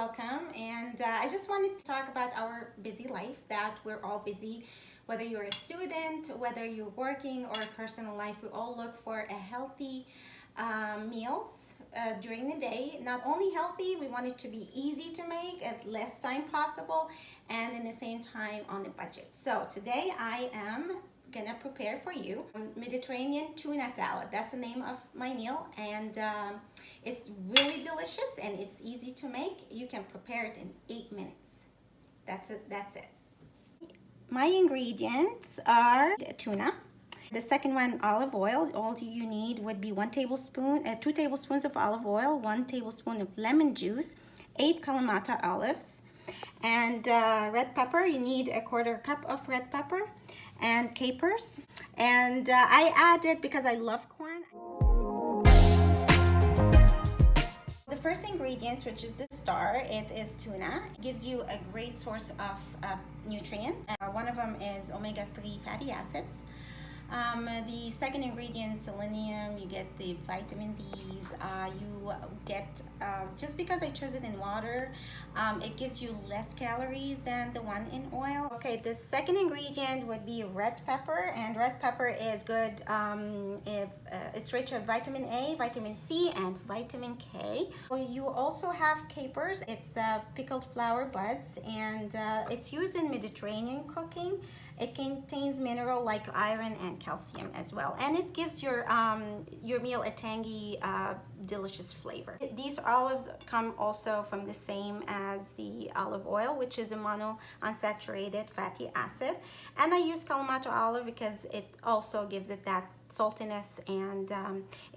welcome. And I just wanted to talk about our busy life, that we're all busy. Whether you're a student, whether you're working, or a personal life, we all look for a healthy meals during the day. Not only healthy, we want it to be easy to make at less time possible, and in the same time on a budget. So today I am gonna prepare for you Mediterranean tuna salad. That's the name of my meal, and it's really delicious and it's easy to make. You can prepare it in 8 minutes. That's it. My ingredients are tuna. The second one, olive oil. All you need would be 2 tablespoons of olive oil, 1 tablespoon of lemon juice, 8 Kalamata olives, and red pepper. You need a 1/4 cup of red pepper, and capers. And I added, because I love corn, the first ingredient, which is the star, it is tuna. It gives you a great source of nutrient. One of them is omega-3 fatty acids. The second ingredient, selenium. You get the vitamin B's. You get, just because I chose it in water, it gives you less calories than the one in oil. Okay, the second ingredient would be red pepper, and red pepper is good if it's rich in vitamin A, vitamin C, and vitamin K. You also have capers. It's pickled flower buds, and it's used in Mediterranean cooking. It contains mineral like iron and calcium as well, and it gives your meal a tangy, delicious flavor. These olives come also from the same as the olive oil, which is a monounsaturated fatty acid, and I use Kalamata olive because it also gives it that saltiness, and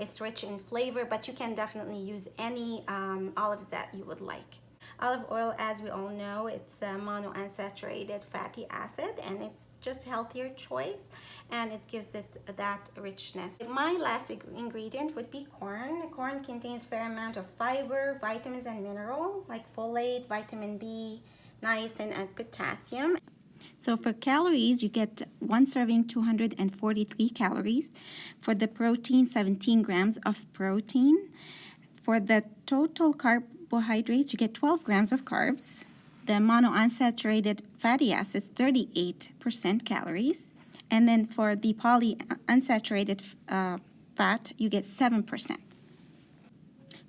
it's rich in flavor, but you can definitely use any olives that you would like. Olive oil, as we all know, it's a monounsaturated fatty acid, and it's just a healthier choice, and it gives it that richness. My last ingredient would be corn. Corn contains a fair amount of fiber, vitamins, and mineral like folate, vitamin B, niacin, and potassium. So for calories, you get 1 serving, 243 calories. For the protein, 17 grams of protein. For the total carbohydrates, you get 12 grams of carbs. The monounsaturated fatty acids, 38% calories. And then for the polyunsaturated fat, you get 7%.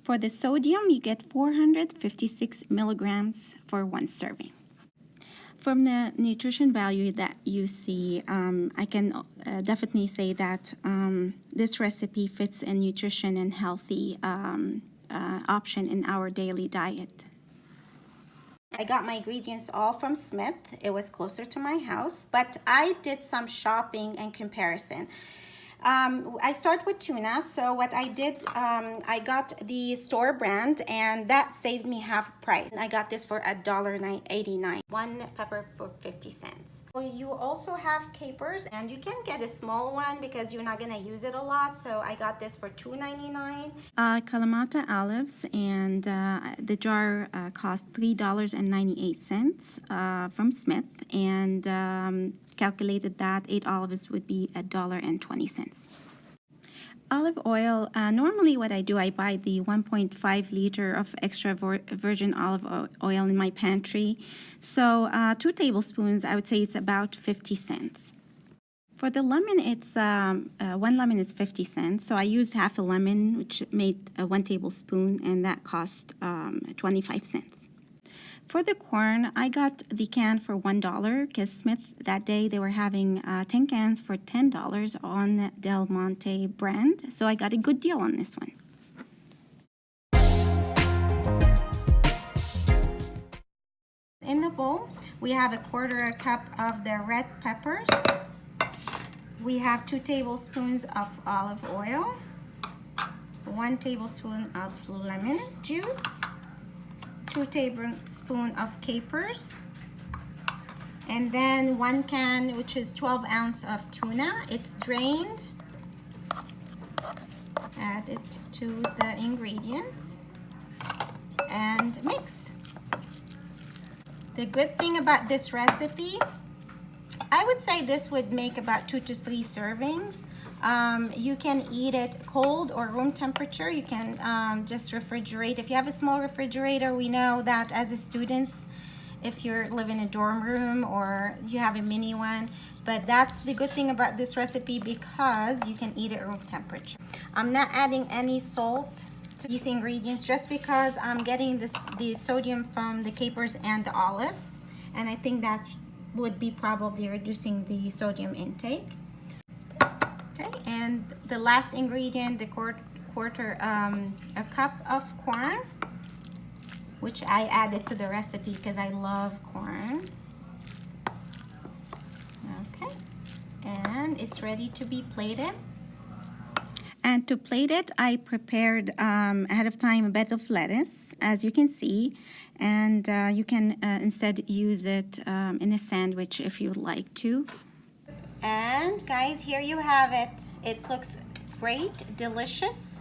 For the sodium, you get 456 milligrams for 1 serving. From the nutrition value that you see, I can definitely say that this recipe fits a nutrition and healthy option in our daily diet. I got my ingredients all from Smith. It was closer to my house, but I did some shopping and comparison. I start with tuna, so what I did, I got the store brand, and that saved me half price. I got this for $1.89, 1 pepper for 50 cents. You also have capers, and you can get a small one because you're not gonna use it a lot, so I got this for $2.99. Kalamata olives, and the jar cost $3.98 from Smith, and calculated that 8 olives would be $1.20. Olive oil, normally what I do, I buy the 1.5 liter of extra virgin olive oil in my pantry. So 2 tablespoons, I would say it's about 50 cents. For the lemon, it's 1 lemon is 50 cents. So I used half a lemon, which made 1 tablespoon, and that cost 25 cents. For the corn, I got the can for $1 because Smith, that day, they were having 10 cans for $10 on Del Monte brand. So I got a good deal on this one. In the bowl, we have a 1/4 cup of the red peppers. We have 2 tablespoons of olive oil, 1 tablespoon of lemon juice, 2 tablespoons of capers, and then 1 can, which is 12 ounces of tuna. It's drained. Add it to the ingredients and mix. The good thing about this recipe I would say this would make about 2 to 3 servings. You can eat it cold or room temperature. You can just refrigerate. If you have a small refrigerator, we know that as a students, if you're living in a dorm room or you have a mini one, but that's the good thing about this recipe because you can eat it at room temperature. I'm not adding any salt to these ingredients just because I'm getting the sodium from the capers and the olives, and I think that would be probably reducing the sodium intake. Okay, and the last ingredient, the a cup of corn, which I added to the recipe because I love corn. Okay, and it's ready to be plated. And to plate it, I prepared ahead of time a bed of lettuce, as you can see, and you can instead use it in a sandwich if you would like to. And guys, here you have it. It looks great, delicious.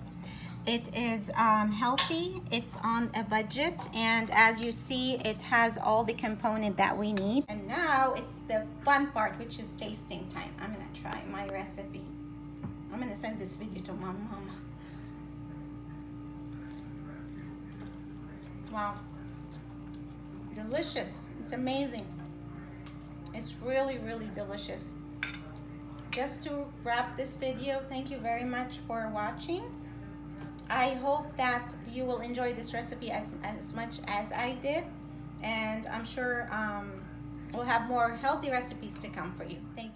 It is healthy, it's on a budget, and as you see, it has all the components that we need. And now it's the fun part, which is tasting time. I'm gonna try my recipe. I'm gonna send this video to my mama. Wow, delicious. It's amazing. It's really, really delicious. Just to wrap this video, thank you very much for watching. I hope that you will enjoy this recipe as much as I did, and I'm sure we'll have more healthy recipes to come for you. Thank you.